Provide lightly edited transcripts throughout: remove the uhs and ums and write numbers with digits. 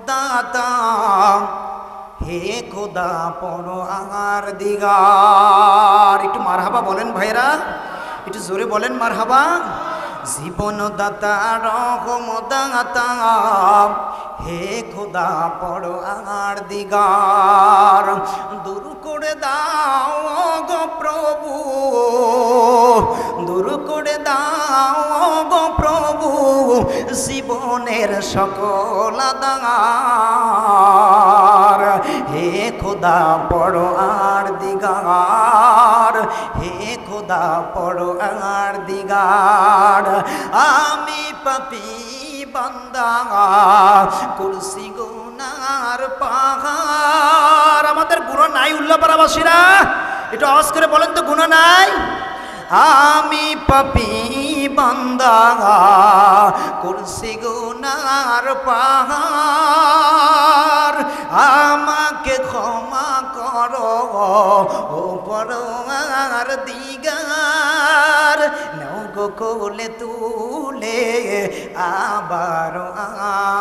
দাতা, হে খোদা পরওয়ার দিগার। একটু মারহাবা বলেন ভাইরা, একটু জোরে বলেন মারহাবা। জীবন দাতা রহম দাতা, হে খোদা পরওয়ার দিগার। দূর করে দাও গো প্রভু, দূর করে দাও গো প্রভু জীবনের সকল দাগার। হে খোদা পরওয়ার দিগার, হে খোদা পরওয়ার দিগার। আমি পাপী বান্দা করছি গুনার পাহাড়। আমাদের গুনাহ নাই উল্লাপাড়াবাসীরা? একটু আওয়াজ করে বলেন তো, গুনাহ নাই? আমি পাপী বান্দা করছি গুনার পাহাড়। আমাকে ক্ষমা করো ও পরওয়ার দিগার। নাও গো কোলে তুলে আবার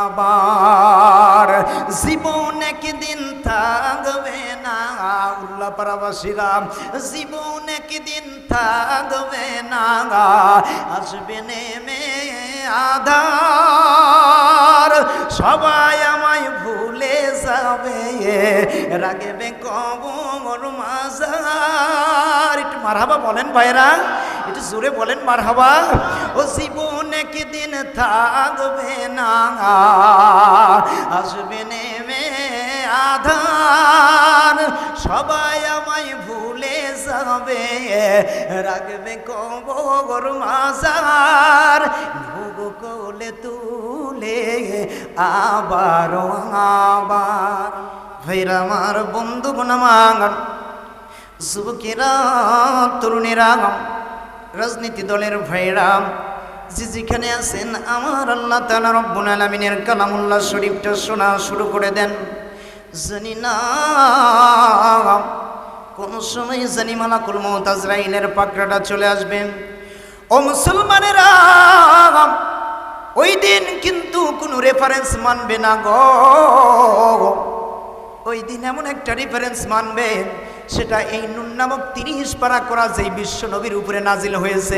আবার। জীবন একদিন থাকবে না উল্লাপাড়াবাসীরা, জীবন একদিন থাকবে না, আসবে নেমে আধার। সবাই আমায় ভুলে যাবে, রাখবে কবর মাজার। একটু মারহাবা বলেন ভাইরা, একটু জোরে বলেন মারহাবা। ও জীবন একদিন থাকবে না, আসবে নেমে আধার। সবাই আমায় ভুলে যাবে, রাখবে কবর মাজার। ভোগ কোলে তুলে আবার আবার। ভাইরা আমার, বন্ধুগণ আমার, যুবকেরা তরুণেরা, রাজনীতি দলের ভাইরা, যে যেখানে আছেন আমার আল্লাহ তাআলা রব্বুল আলামিনের কালামুল্লাহ শরীফটা শোনা শুরু করে দেন। জানি না কোন সময় জানি মালাকুল মউত আজরাইলের পাকড়াটা চলে আসবে। ও মুসলমানেরা, ওই দিন কিন্তু কোনো রেফারেন্স মানবে না গো। ওই দিন এমন একটা রেফারেন্স মানবে, সেটা এই নুন নামক 30 পারা করা যেই বিশ্ব নবীর উপরে নাজিল হয়েছে।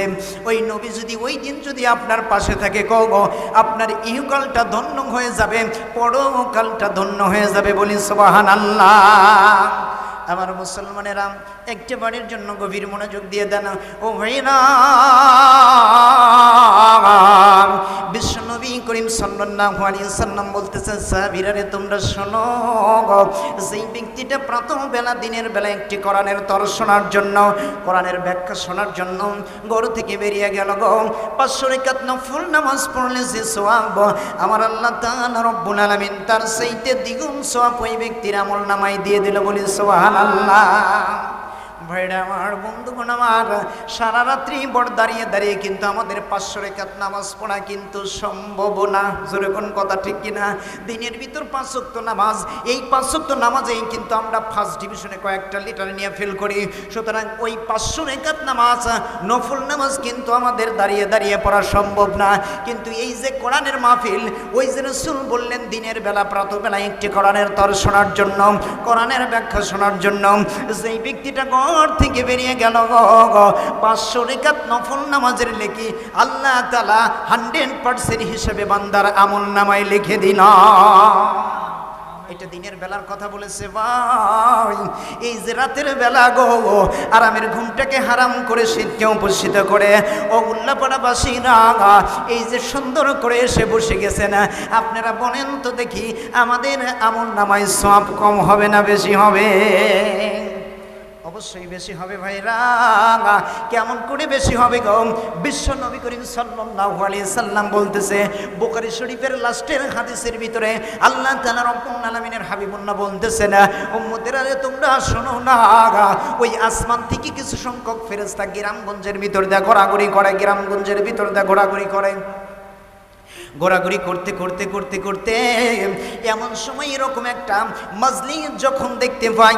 ওই নবী যদি ওই দিন যদি আপনার পাশে থাকে গো, আপনার ইহকালটা ধন্য হয়ে যাবে, পরকালটা ধন্য হয়ে যাবে। বলি সুবহানাল্লাহ। আমার মুসলমানেরা, একটি বাড়ির জন্য গভীর মনোযোগ দিয়ে দেন ও ভাইরা। বিশ্বনবী করিম সাল্লাল্লাহু আলাইহি সাল্লাম বলতেছেন, সাহাবীরা রে তোমরা শোনো, যেই ব্যক্তিটা প্রথম বেলা দিনের বেলা একটি কোরআনের তরজ শোনার জন্য, কোরআনের ব্যাখ্যা শোনার জন্য ঘর থেকে বেরিয়ে গেল গো, 500 রাকাত নফল নামাজ পড়লে যে সওয়াব আমার আল্লাহ তাআলা রব্বুল আলামিন তার চাইতে দ্বিগুণ সওয়াব ওই ব্যক্তির আমল নামায় দিয়ে দিল। বলি সুবহানাল্লাহ। ভাইরা আমার, বন্ধুগণ আমার, সারা রাত্রি বড় দাঁড়িয়ে দাঁড়িয়ে কিন্তু আমাদের 500 রাকাত নামাজ পড়া কিন্তু সম্ভব না। জোরে কোন কথা ঠিক কিনা? দিনের ভিতর 5 ওয়াক্ত নামাজ, এই 5 ওয়াক্ত নামাজেই কিন্তু আমরা ফার্স্ট ডিভিশনে কয়েকটা লিটার নিয়ে ফেল করি। সুতরাং ওই 500 রাকাত নামাজ, নফল নামাজ কিন্তু আমাদের দাঁড়িয়ে দাঁড়িয়ে পড়া সম্ভব না। কিন্তু এই যে কোরআনের মাহফিল, ওই যে রাসূল বললেন দিনের বেলা প্রাতঃবেলা একটি কোরআনের তরজ শোনার জন্য, কোরআনের ব্যাখ্যা শোনার জন্য, যেই ব্যক্তিটা ঘর থেকে বেরিয়ে গেল গো, 500 রাকাত নফল নামাজের লেখি আল্লাহ তাআলা 100% হিসেবে বান্দার আমল নামায় লিখে দিল। এটা দিনের বেলার কথা বলেছে ভাই। এই যে রাতের বেলা গো, আরামের ঘুমটাকে হারাম করে শীতকে উপস্থিত করে ও উল্লাপাড়াবাসীরা এই যে সুন্দর করে এসে বসে গেছেন, আপনারা বলেন তো দেখি, আমাদের আমল নামায় সওয়াব কম হবে না বেশি হবে? অবশ্যই বেশি হবে ভাইরা। কেমন করে বেশি হবে গো? বিশ্ব নবী করিম সাল্লাল্লাহু আলাইহি সাল্লাম বলতেছে, বুখারী শরীফের লাস্টের হাদিসের ভিতরে আল্লাহ তাআলা রব্বুল আলামিনের হাবিবুল্লাহ বলতেছেন, উম্মতেরা রে তোমরা শোনো না, ওই আসমান থেকে কিছু সংখ্যক ফেরেশতা গ্রামগঞ্জের ভিতর দিয়ে ঘোরাঘুরি করে, গ্রামগঞ্জের ভিতর দিয়ে ঘোরাঘুরি করে। ঘোরাঘুরি করতে করতে করতে করতে এমন সময় এরকম একটা মজলিস যখন দেখতে পাই,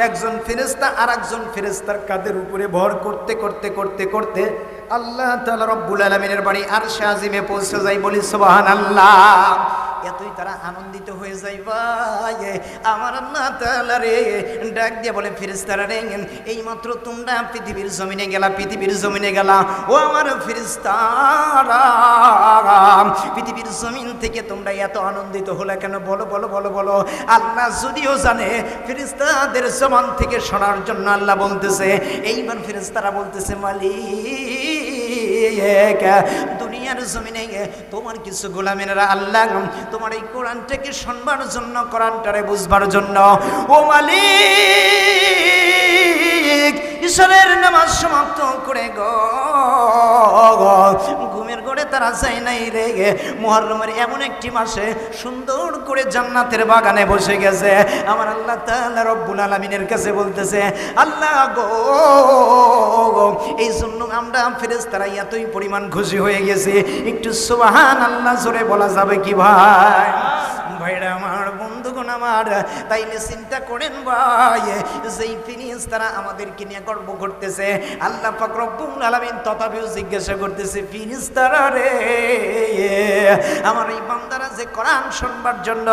একজন ফেরেশতা আর একজন ফেরেশতার কাঁধের উপরে ভর করতে করতে করতে করতে আল্লাহ তাআলা রব্বুল আলামিনের বাড়ি আরশে আজিমে পৌঁছে যায়। বলি সুবহানাল্লাহ। এতই তারা আনন্দিত হয়ে যায় ভাই, আমার আল্লাহ তাআলা রে ডাক দিয়ে বলে ফেরেশতারা রে, এইমাত্র তোমরা পৃথিবীর জমিনে গেলা, পৃথিবীর জমিনে গেলা, ও আমার ফেরেশতারা, পৃথিবীর জমিন থেকে তোমরা এত আনন্দিত হলে কেন? বলো বলো বলো বলো। আল্লাহ যদিও জানে ফেরেশতাদের জবান থেকে শোনার জন্য আল্লাহ বলতেছে। এইবার ফেরেশতারা বলতেছে মালিক, দুনিয়ার জমিনে তোমার কিছু গোলামেরা আল্লাহ তোমার এই কোরআনটাকে শুনবার জন্য, কোরআনটারে বুঝবার জন্য, ও মালিক ঈশ্বরের নামাজ সমাপ্ত করে ঘুমের ঘরে তারা যায় নাই রে। মুহররমের এমন একটি মাসে সুন্দর করে জান্নাতের বাগানে বসে গেছে। আমার আল্লাহ তাআলা রব্বুল আলামিনের কাছে বলতেছে, আল্লাহ গো, এই জন্য আমরা ফেরেশতারা এতই পরিমাণ খুশি হয়ে গেছি। একটু সুবহানাল্লাহ জোরে বলা যাবে কি ভাই? ভাইরা আমার, বন্ধুগণ আমার, তাইলে চিন্তা করেন ভাই, যেই ফেরেশতারা আমাদেরকে নিয়ে গর্ব করতেছে, আল্লাহ পাক রব্বুল আলামিন তথাপিও জিজ্ঞাসা করতেছে, ফেরেশতারা রে, আমার এই বান্দারা যে কোরআন শুনবার জন্য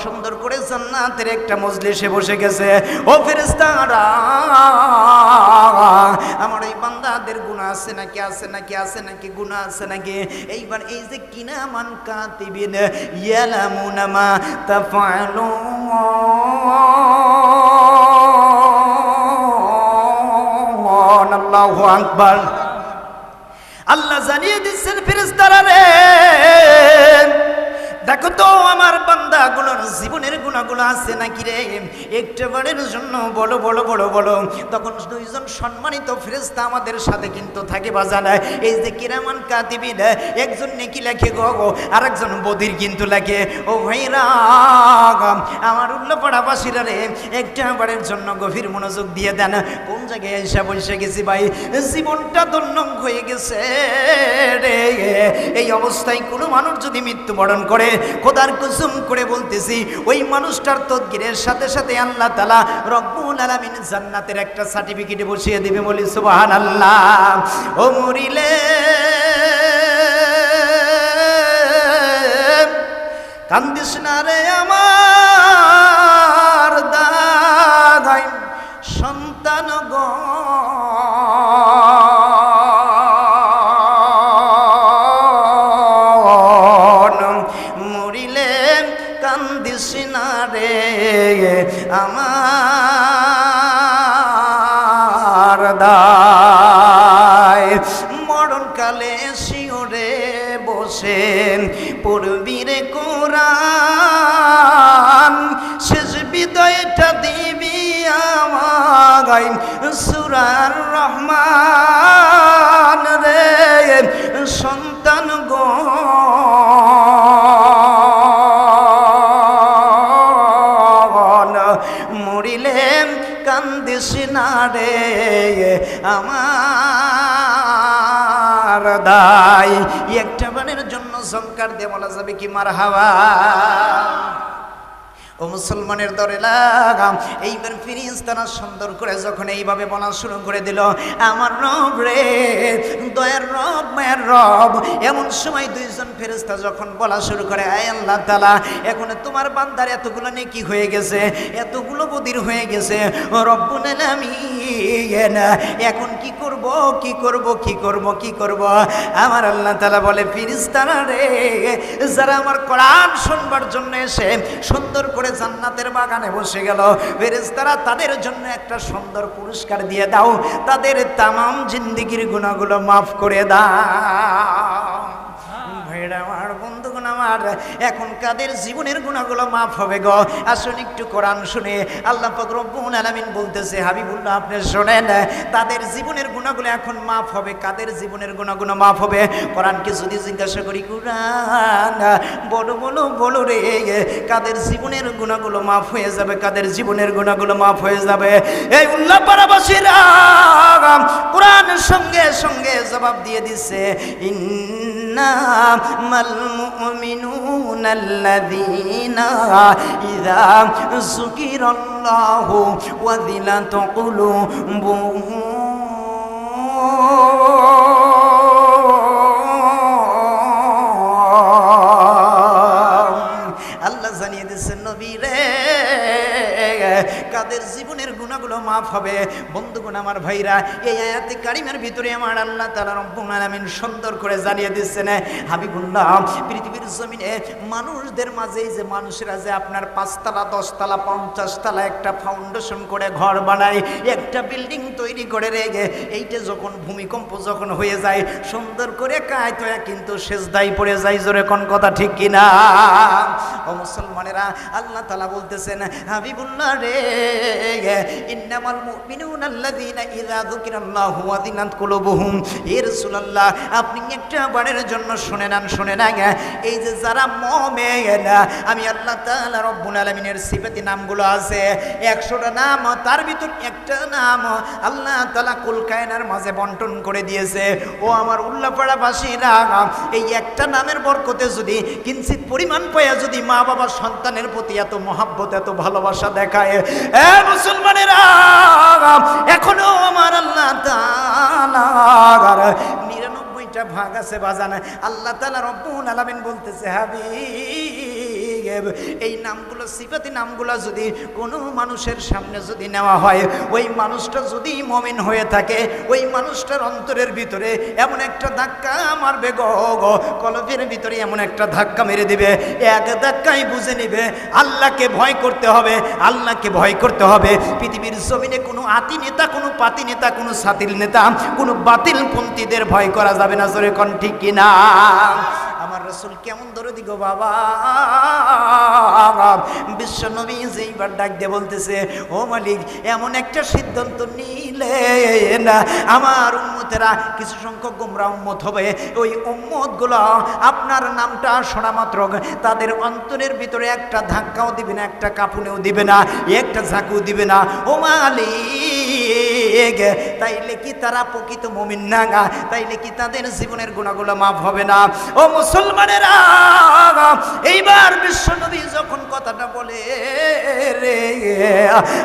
সুন্দর করে জান্নাতের একটা মজলিসে বসে গেছে, ও ফেরেশতারা, আমার এই বান্দাদের গুনাহ আছে নাকি, আছে নাকি, আছে নাকি, গুনাহ আছে নাকি? এইবার এই যে কিনামান কাতিবিন ইয়ালামুনা মা তাফআলুন, আল্লাহু আকবার। আল্লাহ জানিয়ে দিচ্ছেন ফেরেশতারা রে, দেখো তো আমার বান্দাগুলোর জীবনের গুণাগুলো আছে নাকি রে, একটাবারের জন্য বলো বলো বলো বলো। তখন দুইজন সম্মানিত ফেরেশতা আমাদের সাথে কিন্তু থাকে বাজান, এই যে কিরামান কাতিবিন, একজন নেকি লেখে গো, আরেকজন বদির কিন্তু লেখে। ও ভাইরা আমার উল্লাপাড়াবাসীরা রে, একটাবারের জন্য গভীর মনোযোগ দিয়ে দেন। কোন জায়গায় এসে বসে গেছি ভাই, জীবনটা ধন্য হয়ে গেছে রে। এই অবস্থায় কোনো মানুষ যদি মৃত্যুবরণ করে, খোদার কসম করে বলতেছি, ওই মানুষটার তদগিরের সাথে সাথে আল্লাহ তাআলা রব্বুল আলামিন জান্নাতের একটা সার্টিফিকেট বসিয়ে দিবে, বলি সুবহানাল্লাহ। ও মরিলে কান্দিস না রে আমার দাদাই সন্তান গো, আমার দায়। মরণকালে শিওরে বসেন পড়বির কোরআন, শেষ বিদায়টা দিবি আমায় সূরার রহমান রে, সন্তান গো কান্দিস না রে আমার দায়। একটা বানের জন্য সংকার দিয়ে বলা যাবে কি মারহাবা। ও মুসলমানের দরে লাগাম। এইবার ফেরেশতারা সুন্দর করে যখন এইভাবে বলা শুরু করে দিল, আমার রব রে, দয়ার রব, মায়ের রব। এমন সময় দুইজন ফেরেশতা যখন বলা শুরু করে, আয় আল্লাহ তাআলা, এখন তোমার বান্দার এতগুলো নেকি হয়ে গেছে, এতগুলো বদির হয়ে গেছে, রব্বুল আলামিন, এখন কি করব, কি করব, কি করব, কি করব? আমার আল্লাহ তাআলা বলে, ফেরেশতারা রে, যারা আমার কোরআন শুনবার জন্য এসে সুন্দর করে জান্নাতের বাগানে বসে গেল, ফেরেশতারা তাদের জন্য একটা সুন্দর পুরস্কার দিয়ে দাও, তাদের তামাম জিন্দেগির গুনাহগুলো মাফ করে দাও। ভাইরা আমার, বন্ধুগণ আমার, এখন কাদের জীবনের গুনাহগুলো মাফ হবে গো? আসুন একটু কোরআন শুনে আল্লাহ পাক রব্বুল আলামিন বলতেছে, হাবিবুল্লাহ আপনি শোনেন, তাদের জীবনের গুনাহগুলো এখন মাফ হবে। কাদের জীবনের গুনাহগুলো মাফ হবে? কোরআনকে যদি জিজ্ঞাসা করি, কোরআন বলো বলো বলো রে, কাদের জীবনের গুনাহগুলো মাফ হয়ে যাবে? কাদের জীবনের গুনাহগুলো মাফ হয়ে যাবে? এই উল্লাপাড়াবাসীরা কোরআনের সঙ্গে সঙ্গে জবাব দিয়ে দিচ্ছে, ইন্নামাল মুমিনুনা আল্লাযীনা ইযা যুকিরাল্লাহু ওয়াজিলাত কুলুবুহুম সাবিরে কাদের জীবনের গুনাহগুলো মাফ হবে। বন্ধুগণ আমার ভাইরা, এই আয়াতে কারিমের ভিতরে আমার আল্লাহ তাআলা রব্বুল আলামিন সুন্দর করে জানিয়ে দিচ্ছেন, হাবিবুল্লাহ পৃথিবীর জমিনে মানুষদের মাঝে এই যে মানুষেরা যে আপনার 5 তলা 10 তলা 50 তলা একটা ফাউন্ডেশন করে ঘর বানায়, একটা বিল্ডিং তৈরি করে রেগে, এইটা যখন ভূমিকম্প যখন হয়ে যায় সুন্দর করে কায়ত হয়ে কিন্তু সেজদায় পড়ে যায়। জোরে কোন কথা ঠিক কিনা? ও মুসলমানেরা, আল্লাহ তাআলা বলতেছেন, হাবিবুল্লাহ রে, ইন্নামাল মুমিনুনা আল্লাযীনা ইযা যুকিরাল্লাহু ওয়াজিলাত কুলুবুহুম। ইয়া রাসূলুল্লাহ, আপনি একটা বারের জন্য শুনে নেন, শুনে নেন, এই যে যারা মুমিন, আমি আল্লাহ তাআলা রব্বুল আলামিনের সিফাতি নামগুলো আছে 100টা নাম, তার ভিতর একটা নাম আল্লাহ তাআলা কুল কায়নার মাঝে বন্টন করে দিয়েছে। ও আমার উল্লাপাড়াবাসীরা, এই একটা নামের বরকতে যদি কিঞ্চিত পরিমাণ পায়া যদি মা বাবা সন্তানের প্রতি এত মহাব্বত এত ভালোবাসা দেখায়, এ মুসলমানেরা, এখনো আমার আল্লাহ তাআলার 99টা ভাগ আছে বাজান। আল্লাহ তাআলা রব্বুল আলামিন বলতেছে, হাবিব এই নামগুলো সিফাতি নামগুলো যদি কোনো মানুষের সামনে যদি নেওয়া হয়, ওই মানুষটা যদি মুমিন হয়ে থাকে, ওই মানুষটার অন্তরের ভিতরে এমন একটা ধাক্কা মারবে গো, কলবের ভিতরে এমন একটা ধাক্কা মেরে দিবে, এক ধাক্কাই বুঝে নিবে আল্লাহকে ভয় করতে হবে, আল্লাহকে ভয় করতে হবে। পৃথিবীর জমিনে কোনো আতি নেতা, কোনো পাতি নেতা, কোনো সাতিল নেতা, কোনো বাতিল পন্থীদের ভয় করা যাবে না। জোরে কোন ঠিক কিনা? আমার রাসূল কেমন দরদি গো বাবা। বিশ্ব নবী যেইবার ডাক দিয়ে বলতেছে, ও মালিক, এমন একটা সিদ্ধান্ত নিলেন আমার উম্মতেরা কিছু সংখ্যক গোমরা উম্মত হবে, ওই উম্মতগুলো আপনার নামটা শোনা মাত্র তাদের অন্তরের ভিতরে একটা ধাক্কাও দিবে না, একটা কাঁপুনেও দিবে না, একটা ঝাঁকুও দিবে না। ও মালিক, তাইলে কি তারা প্রকৃত মুমিন না? তাইলে কি তাদের জীবনের গুনাহগুলো মাফ হবে না? ও মুসলমানেরা, এইবার বিশ্ব নবী যখন কথাটা বলে রে,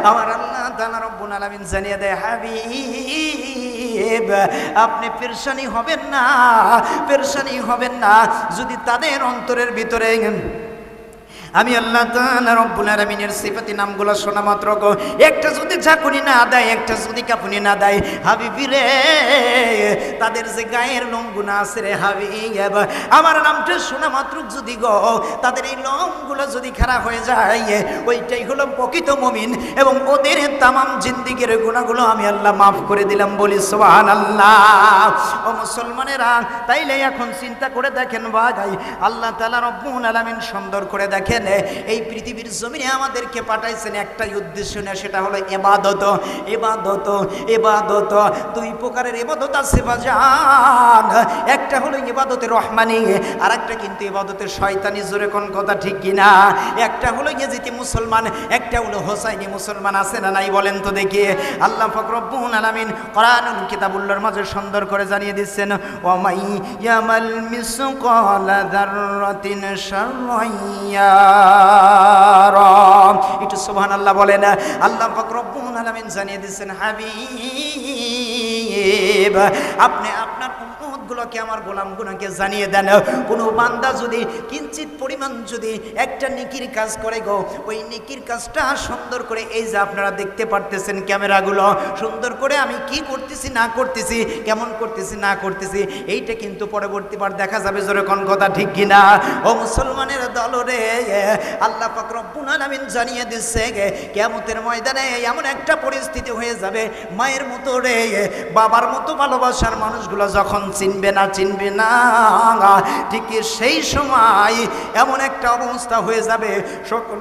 আমার আল্লাহ তাআলা রব্বুল আলামিন জানিয়ে দেয়, হাবিব আপনি পেরেশানি হবেন না, পেরেশানি হবেন না। যদি তাদের অন্তরের ভিতরে আমি আল্লাহ তাআলা রব্বুল আলামিনের সিফাতি নামগুলো শোনা মাত্র একটা যদি ঝাঁকুনি না দেয়, একটা যদি কাঁপুনি না দেয়, হাবিবি রে, তাদের যে গায়ের লোমগুলো আছে রে হাবিব, আমার নামটা শোনা মাত্র যদি তাদের এই লোমগুলো যদি খারাপ হয়ে যায়, ওইটাই হলো প্রকৃত মুমিন, এবং ওদের তামাম জিন্দিগির গুনাহগুলো আমি আল্লাহ মাফ করে দিলাম। বলি সুবহানাল্লাহ। ও মুসলমানেরা, তাইলে এখন চিন্তা করে দেখেন ভাই, আল্লাহ তাআলা রব্বুল আলামিন সুন্দর করে দেখেন, এই পৃথিবীর জমিনে আমাদেরকে পাঠাইছেন একটাই উদ্দেশ্য না, সেটা হলো ইবাদত। ইবাদত ইবাদত দুই প্রকারের ইবাদত আছে বাজান, একটা হলো ইবাদতের রহমানি, আর একটা কিন্তু ইবাদতের শয়তানি। জোরে কোন কথা ঠিক কিনা? একটা হলো ইয়াজিদি মুসলমান, একটা হলো হোসাইনি মুসলমান। আছে না নাই বলেন তো দেখি? আল্লাহ পাক রব্বুল আলামিন কোরআনুল কিতাবুল্লাহর মাঝে সুন্দর করে জানিয়ে দিচ্ছেন, ওয়া মাই ইয়ামাল মিসকালা যাররাতিন শাররাইয়া। একটু সুবহানাল্লাহ বলেন। আল্লাহ পাক রব্বুল আলামিন জানিয়ে দিচ্ছেন, হাবিব আপনি আপনার উম্মতগুলোকে আমার গোলামগুলোকে জানিয়ে দেন, কোনো বান্দা যদি কিঞ্চিত পরিমাণ যদি একটা নেকির কাজ করে ওই নেকির কাজটা সুন্দর করে, এই যে আপনারা দেখতে পারতেছেন ক্যামেরাগুলো, সুন্দর করে আমি কি করতেছি না করতেছি, কেমন করতেছি না করতেছি, এইটা কিন্তু পরবর্তীবার দেখা যাবে। জোরে কোন কথা ঠিক কিনা? ও মুসলমানের দল রে, আল্লাহ পাক রব্বুল আলামিন জানিয়ে দিচ্ছে, কিয়ামতের ময়দানে এমন একটা পরিস্থিতি হয়ে যাবে, মায়ের মতো রে, বাবার মতো ভালোবাসার মানুষগুলো যখন চিনবে না, ঠিক সেই সময় এমন একটা অবস্থা হয়ে যাবে, সকল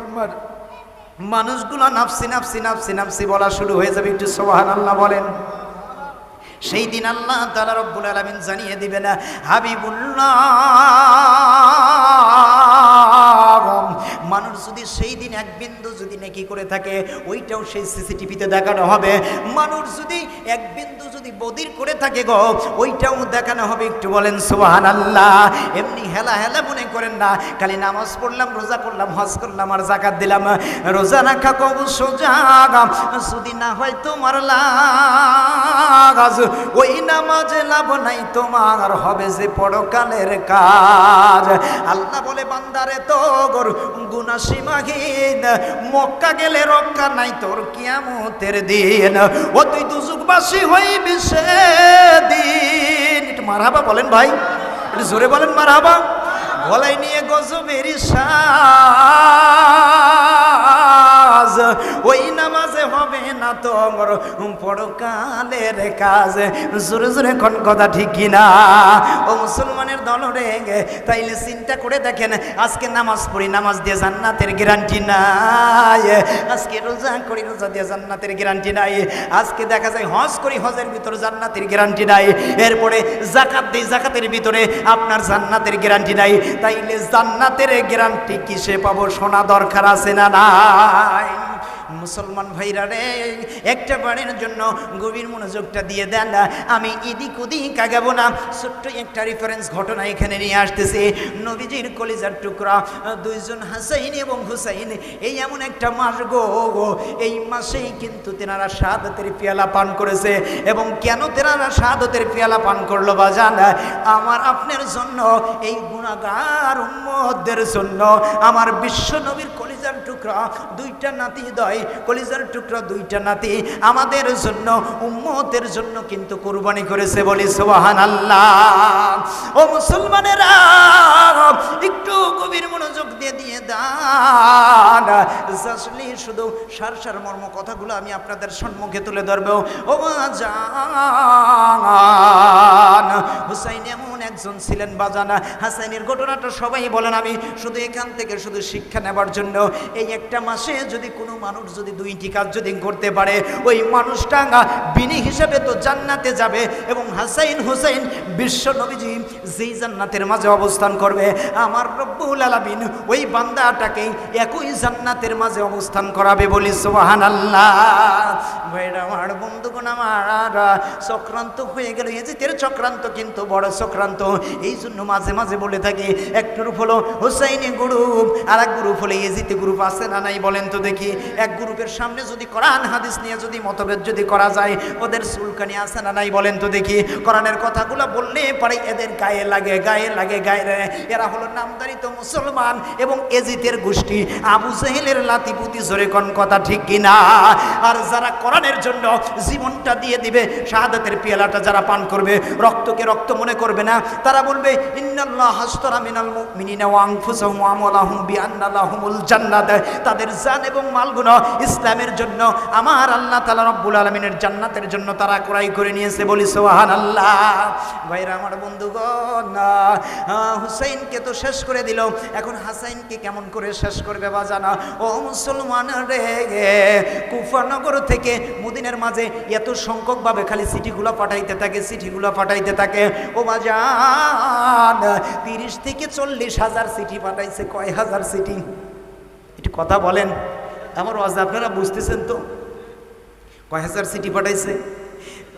মানুষগুলো নাফসি নাফসি নাফসি নাফসি বলা শুরু হয়ে যাবে। একটু সুবহানাল্লাহ বলেন। সেই দিন আল্লাহ তাআলা রব্বুল আলামিন জানিয়ে দিবেন, হাবিবুল্লাহ মানুষ যদি সেই দিন এক বিন্দু যদি নেকি করে থাকে, ওইটাও সেই সিসিটিভিতে দেখানো হবে। মানুষ যদি এক বিন্দু যদি বদির করে থাকে ওইটাও দেখানো হবে। একটু বলেন সুবহানাল্লাহ। এমনি হেলা হেলা মনে করেন না, খালি নামাজ পড়লাম, রোজা করলাম, হজ করলাম আর যাকাত দিলাম। রোজা রাখা কবু সোজা, যদি না হয় তোমার লাগাজ, ওই নামাজে লাভ নাই তোমার, হবে যে পরকালের কাজ। আল্লাহ বলে, বান্দারে তো গর গুনাহ সীমাহীন, মক্কা গেলে রক্ষা নাই তোর কিয়ামতের দিন, ও তুই দুজুকবাসী হইবি সেদিন। একটু মারহাবা বলেন ভাই, একটু জোরে বলেন মারহাবা। গলায় নিয়ে গজবের সাজ, ওই নামাজে হবে না তোর পরকালের কাজ। জোরে জোরে কোন কথা ঠিক কিনা? ও মুসলমানের দল রে, তাইলে চিন্তা করে দেখেন, আজকে নামাজ পড়ি, নামাজ দিয়ে জান্নাতের গ্যারান্টি নাই। আজকে রোজা করি, রোজা দিয়ে জান্নাতের গ্যারান্টি নাই। আজকে দেখা যায় হজ করি, হজের ভিতরে জান্নাতের গ্যারান্টি নাই। এরপরে জাকাত দিই, জাকাতের ভিতরে আপনার জান্নাতের গ্যারান্টি নাই। তাইলে জান্নাতের গ্যারান্টি কিসে পাবো? শোনা দরকার আছে না নাই? মুসলমান ভাইরা রে, একটা বারের জন্য গভীর মনোযোগটা দিয়ে দেন। আমি এদিক ওদিক আগাবো না, ছোট্ট একটা রেফারেন্স ঘটনা এখানে নিয়ে আসতেছি। নবীজির কলিজার টুকরা দুইজন হাসাইন এবং হুসাইন, এই এমন একটা মাস গো, এই মাসেই কিন্তু তেনারা শাহাদাতের পেয়ালা পান করেছে। এবং কেন তেনারা শাহাদাতের পেয়ালা পান করলো বাজান? আমার আপনার জন্য, এই গুনাহগার উম্মতদের জন্য। আমার বিশ্ব নবীর কলিজার টুকরা দুইটা নাতি দয়, কলিজার টুকরা দুইটা নাতি আমাদের জন্য, উম্মতের জন্য কিন্তু কুরবানি করেছে। বলি সুবহানাল্লাহ। ও মুসলমানেরা, একটু গভীর মনোযোগ দিয়ে দান। জাসলি শুধু সার মর্ম কথাগুলো আমি আপনাদের সম্মুখে তুলে ধরবো। ও বাজান, হুসাইন এমন একজন ছিলেন বাজান, হাসাইনের ঘটনাটা সবাই বলেন। আমি শুধু এখান থেকে শুধু শিক্ষা নেবার জন্য, এই একটা মাসে যদি কোনো মানুষ যদি দুইটি কাজ যদি করতে পারে, ওই মানুষটা বিনি হিসেবে তো জান্নাতে যাবে। এবং হাসাইন হুসাইন বিশ্ব নবীজি যেই জান্নাতের মাঝে অবস্থান করবে, আমার রব্বুল আলামিন ওই বান্দাটাকে একই জান্নাতের মাঝে অবস্থান করাবে। বলি সুবহানাল্লাহ। ভাইরা আমার, বন্ধুগণ আমার, চক্রান্ত হয়ে গেল। এজিদের চক্রান্ত কিন্তু বড় চক্রান্ত। এই জন্য মাঝে মাঝে বলে থাকি, এক গ্রুপ হলো হুসাইনি গ্রুপ, আর এক গ্রুপ হলো এজিদি গ্রুপ। আছে না নাই বলেন তো দেখি? এক গ্রুপের সামনে যদি কোরআন হাদিস নিয়ে যদি মতভেদ যদি করা যায়, ওদের চুলকানি আছে না নাই বলেন তো দেখি? কোরআনের কথাগুলো বললে পরে এদের গায়ে লাগে, গায়ে লাগে, গায়ে লাগে। এরা হলো নামদারিত মুসলমান এবং এজিদের গোষ্ঠী, আবু জেহেলের লাতিপুতি। জোরে কোন কথা ঠিক কিনা? আর যারা কোরআনের জন্য জীবনটা দিয়ে দিবে, শাহাদাতের পেয়ালাটা যারা পান করবে, রক্তকে রক্ত মনে করবে না, তারা বলবে ইন্নাল্লাহ হাসতারা মিনাল মুমিনিনা ওয়া আনফুসাহুম ওয়া আমওয়ালাহুম বিআন্না লাহুমুল জান্নাত। তাদের জান এবং মালগুলো ইসলামের জন্য, আমার আল্লাহ তাআলা রব্বুল আলামিনের জান্নাতের জন্য তারা ক্রয় করে নিয়েছে। বলি সুবহানাল্লাহ। ভাইরা আমার, বন্ধুগণ, হুসাইনকে তো শেষ করে দিল, এখন হাসাইনকে কেমন করে শেষ করবে বাজানা? ও মুসলমান রে, কুফা নগর থেকে মদিনার মাঝে এত সংখ্যকভাবে খালি চিঠিগুলো পাঠাইতে থাকে, চিঠিগুলো পাঠাইতে থাকে। ও বাজান, 30 থেকে 40 হাজার চিঠি পাঠাইছে। কয় হাজার চিঠি? একটু কথা বলেন, আমার ওয়াজ আপনারা বুঝতেছেন তো? কয় হাজার চিঠি পাঠাইছে?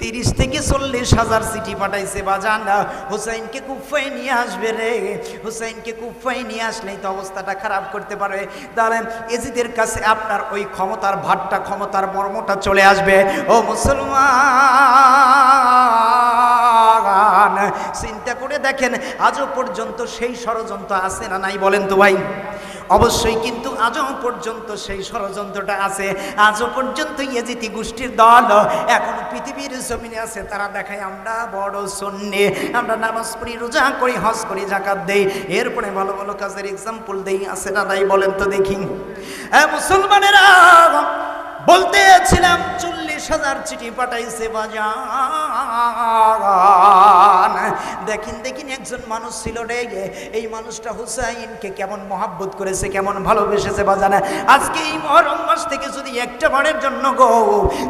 30 থেকে 40 হাজার চিঠি পাঠাইছে বাজান। হুসাইনকে কুফায় নিয়ে আসবে রে, হুসাইনকে কুফায় নিয়ে আসলেই তো অবস্থাটা খারাপ করতে পারে। তাহলে এজিদের কাছে আপনার ওই ক্ষমতার ভাতটা, ক্ষমতার মর্মটা চলে আসবে। ও মুসলমান, চিন্তা করে দেখেন, আজও পর্যন্ত সেই ষড়যন্ত্র আছে না নাই বলেন তো ভাই? অবশ্যই কিন্তু আজও পর্যন্ত সেই ষড়যন্ত্রটা আছে। আজও পর্যন্ত ইয়েজিদি গোষ্ঠীর দল এখন পৃথিবীর জমিনে আছে। তারা দেখায় আমরা বড় সুন্নি, আমরা নামাজ পড়ি, রোজা করি, হজ করি, যাকাত দেই, এরপরে ভালো ভালো কাজের এক্সাম্পল দেই। আছে না নাই বলেন তো দেখি? মুসলমানেরা, বলতেছিলাম 40 হাজার চিঠি পাঠাইছে বাজান। দেখেন একজন মানুষ ছিল রে, এই মানুষটা হুসাইনকে কেমন মহাব্বত করেছে, কেমন ভালোবেসেছে বাজান। আজকে এই মহরম মাস থেকে যদি একটা বারের জন্য গো,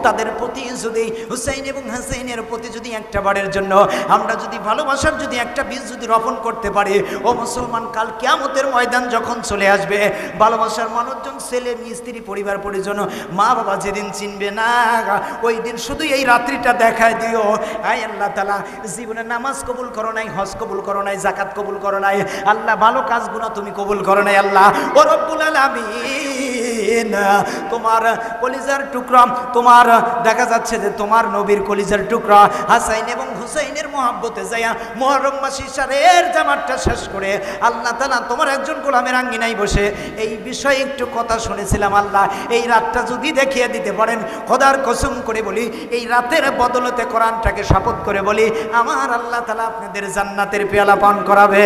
তাদের প্রতি যদি, হুসাইন এবং হাসাইনের প্রতি যদি একটা বারের জন্য আমরা যদি ভালোবাসার যদি একটা বীজ যদি রোপণ করতে পারি, ও মুসলমান, কাল কিয়ামতের ময়দান যখন চলে আসবে, ভালোবাসার মানুষজন, ছেলে স্ত্রী, পরিবার পরিজন, মা বাবা যেদিন চিনবে না, ওই দিন শুধু এই রাত্রিটা দেখায় দিও, আয় আল্লাহ তাআলা, জীবনে নামাজ কবুল করো নাই, হজ কবুল করো নাই, যাকাত কবুল করো নাই, আল্লাহ ভালো কাজগুলো তুমি কবুল করো নাই, আল্লাহ ও রব্বুল আলামিন দিন তোমার কলিজার টুকরা, তোমার দেখা যাচ্ছে যে তোমার নবীর কলিজার টুকরা হাসাইন এবং হুসাইনের মহব্বতে যাইয়া মুহররম মাসে ইশারের জামাতটা শেষ করে আল্লাহ তাআলা তোমার একজন গোলামের আঙ্গিনায় বসে এই বিষয়ে একটু কথা শুনেছিলাম। আল্লাহ এই রাতটা যদি দেখিয়ে দিতে পারেন, খোদার কসম করে বলি, এই রাতের বদলতে কোরআনটাকে শপথ করে বলি, আমার আল্লাহ তাআলা আপনাদের জান্নাতের পেয়ালা পান করাবে।